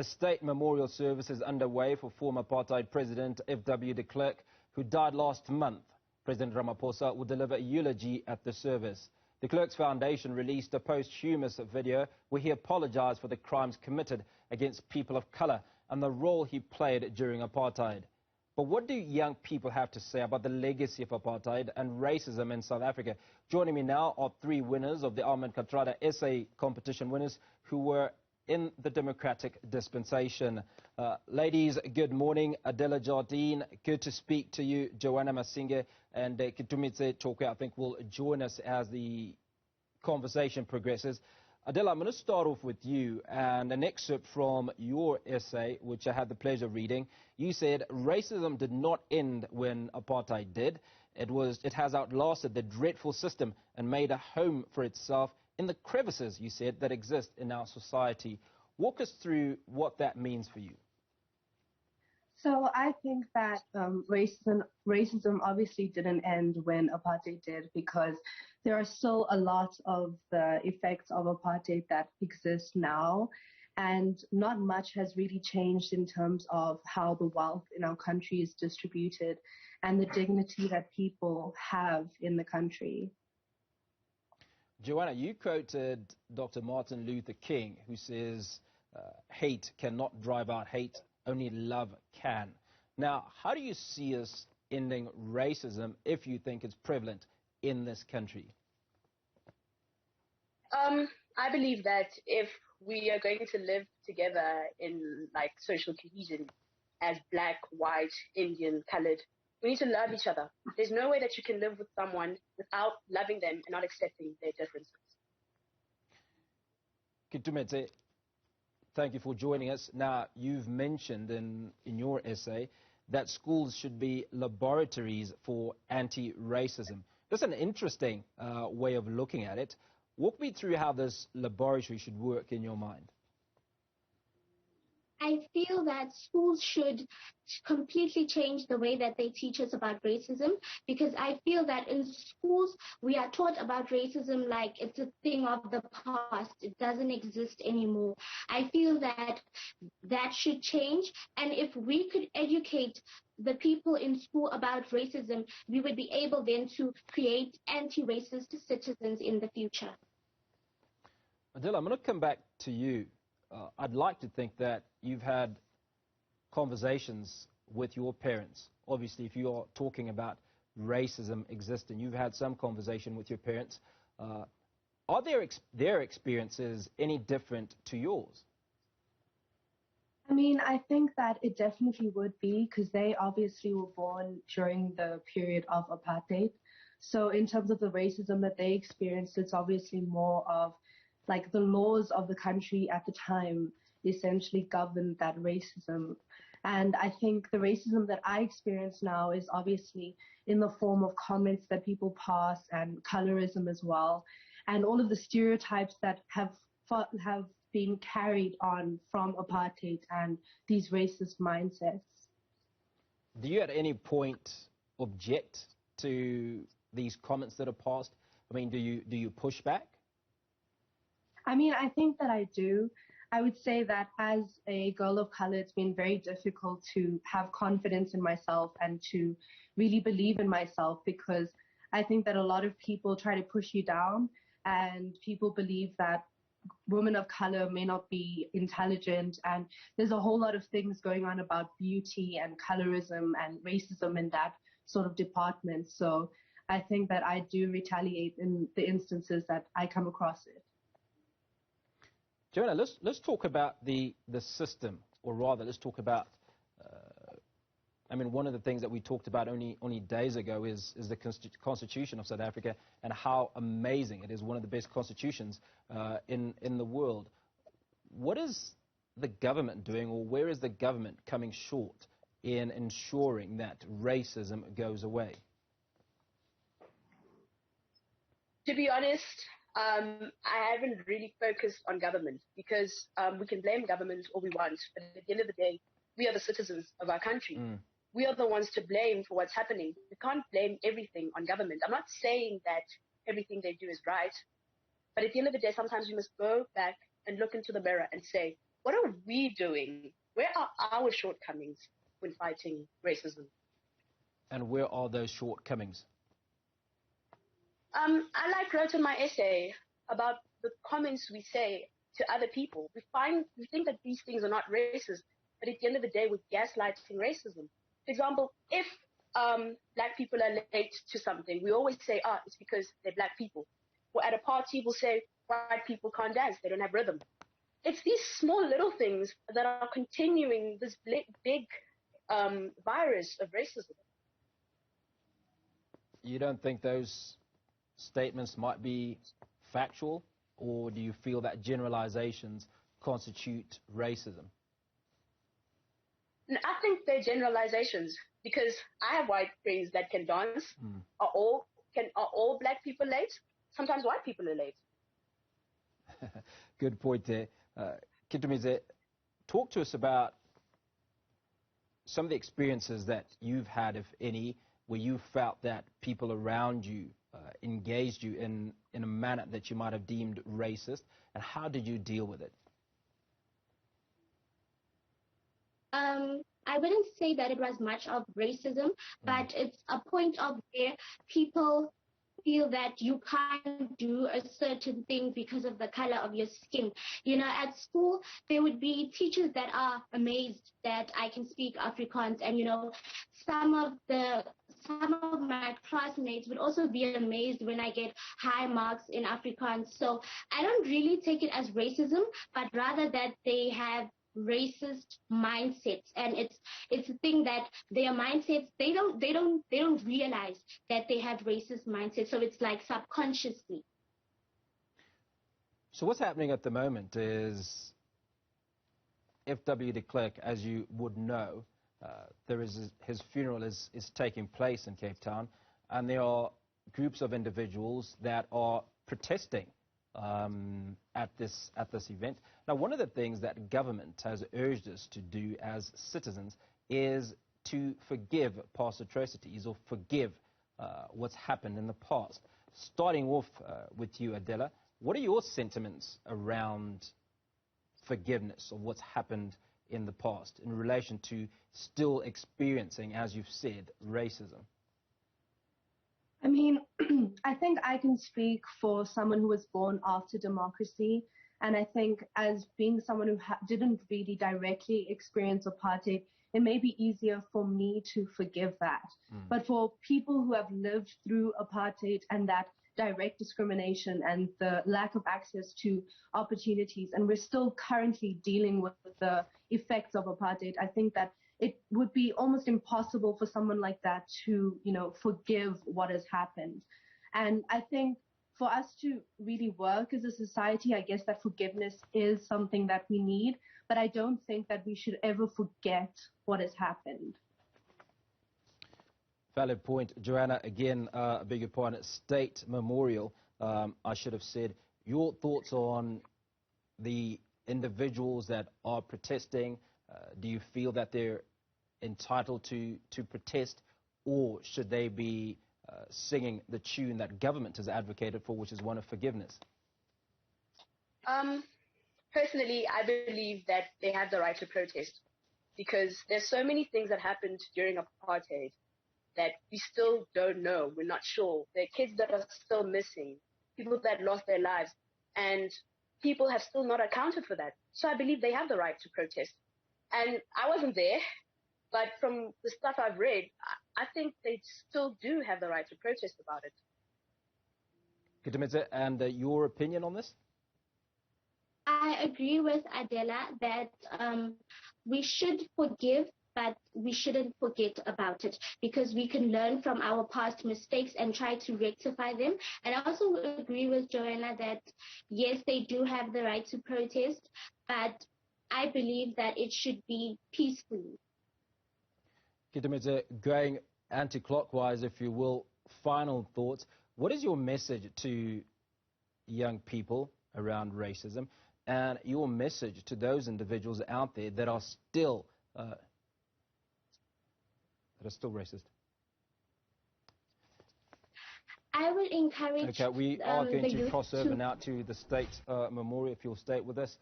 A state memorial service is underway for former apartheid President FW De Klerk, who died last month. President Ramaphosa will deliver a eulogy at the service. De Klerk's foundation released a posthumous video where he apologized for the crimes committed against people of color and the role he played during apartheid. But what do young people have to say about the legacy of apartheid and racism in South Africa? Joining me now are three winners of the Ahmed Kathrada essay competition winners who were in the democratic dispensation. Ladies, good morning. Adela Jardine, good to speak to you. Joanna Masinga and Kitumitse Chokwe, I think, will join us as the conversation progresses. Adela, I'm going to start off with you and an excerpt from your essay, which I had the pleasure of reading. You said, racism did not end when apartheid did. It has outlasted the dreadful system and made a home for itself in the crevices, you said, that exist in our society. Walk us through what that means for you. So I think that racism obviously didn't end when apartheid did, because there are still a lot of the effects of apartheid that exist now, and not much has really changed in terms of how the wealth in our country is distributed and the dignity that people have in the country. Joanna, you quoted Dr. Martin Luther King, who says, hate cannot drive out hate, only love can. Now, how do you see us ending racism if you think it's prevalent in this country? I believe that if we are going to live together in like social cohesion as black, white, Indian, colored, we need to love each other. There's no way that you can live with someone without loving them and not accepting their differences. Kitumete, thank you for joining us. Now, you've mentioned in your essay that schools should be laboratories for anti-racism. That's an interesting way of looking at it. Walk me through how this laboratory should work in your mind. I feel that schools should completely change the way that they teach us about racism, because I feel that in schools we are taught about racism like it's a thing of the past. It doesn't exist anymore. I feel that that should change, and if we could educate the people in school about racism, we would be able then to create anti-racist citizens in the future. Adela, I'm going to come back to you. I'd like to think that you've had conversations with your parents. Obviously, if you are talking about racism existing, you've had some conversation with your parents. Are their experiences any different to yours? I mean, I think that it definitely would be, because they obviously were born during the period of apartheid. So in terms of the racism that they experienced, it's obviously more of like the laws of the country at the time essentially governed that racism. And I think the racism that I experience now is obviously in the form of comments that people pass and colorism as well, and all of the stereotypes that have been carried on from apartheid and these racist mindsets. Do you at any point object to these comments that are passed? I mean, do you push back? I mean, I think that I do. I would say that as a girl of color, it's been very difficult to have confidence in myself and to really believe in myself, because I think that a lot of people try to push you down, and people believe that women of color may not be intelligent, and there's a whole lot of things going on about beauty and colorism and racism in that sort of department. So I think that I do retaliate in the instances that I come across it. Joanna, let's talk about the system, or rather, let's talk about. I mean, one of the things that we talked about only days ago is the Constitution of South Africa and how amazing it is, one of the best constitutions in the world. What is the government doing, or where is the government coming short in ensuring that racism goes away? To be honest, I haven't really focused on government, because we can blame government all we want, but at the end of the day, we are the citizens of our country. We are the ones to blame for what's happening. We can't blame everything on government. I'm not saying that everything they do is right, but at the end of the day, sometimes we must go back and look into the mirror and say, what are we doing? Where are our shortcomings when fighting racism? And where are those shortcomings? I wrote in my essay about the comments we say to other people. We think that these things are not racist, but at the end of the day, we're gaslighting racism. For example, if black people are late to something, we always say, it's because they're black people. Or at a party, we'll say, white people can't dance, they don't have rhythm. It's these small little things that are continuing this big virus of racism. You don't think those statements might be factual, or do you feel that generalizations constitute racism? I think they're generalizations, because I have white friends that can dance. Are all black people late? Sometimes white people are late. Good point there. Kittumize, talk to us about some of the experiences that you've had, if any, where you felt that people around you engaged you in a manner that you might have deemed racist, and how did you deal with it? I wouldn't say that it was much of racism, but it's a point of where people feel that you can't do a certain thing because of the color of your skin. You know, at school, there would be teachers that are amazed that I can speak Afrikaans, and, you know, some of my classmates would also be amazed when I get high marks in Afrikaans. So I don't really take it as racism, but rather that they have racist mindsets, and it's a thing that their mindsets, they don't realize that they have racist mindsets, so it's like subconsciously. So what's happening at the moment is FW De Klerk, as you would know, his funeral is taking place in Cape Town, and there are groups of individuals that are protesting at this event. Now, one of the things that government has urged us to do as citizens is to forgive past atrocities, or forgive what's happened in the past. Starting off with you, Adela, what are your sentiments around forgiveness of what's happened in the past in relation to still experiencing, as you've said, racism? I mean, I think I can speak for someone who was born after democracy. And I think as being someone who didn't really directly experience apartheid, it may be easier for me to forgive that. But for people who have lived through apartheid and that direct discrimination and the lack of access to opportunities, and we're still currently dealing with the effects of apartheid, I think that it would be almost impossible for someone like that to, you know, forgive what has happened. And I think for us to really work as a society, I guess that forgiveness is something that we need, but I don't think that we should ever forget what has happened. Valid point. Joanna, again, I beg your pardon, State Memorial, I should have said, your thoughts on the individuals that are protesting. Do you feel that they're entitled to protest, or should they be singing the tune that government has advocated for, which is one of forgiveness? Personally, I believe that they have the right to protest, because there's so many things that happened during apartheid that we still don't know. We're not sure. There are kids that are still missing, people that lost their lives, and people have still not accounted for that. So I believe they have the right to protest. And I wasn't there, but from the stuff I've read, I think they still do have the right to protest about it. Kittumize, and your opinion on this? I agree with Adela that we should forgive, but we shouldn't forget about it, because we can learn from our past mistakes and try to rectify them. And I also agree with Joanna that, yes, they do have the right to protest, but I believe that it should be peacefully. Kittumize, going anti-clockwise, if you will, final thoughts. What is your message to young people around racism, and your message to those individuals out there that are still racist? I would encourage. Okay, we are going to cross over now to the State Memorial, if you'll stay with us.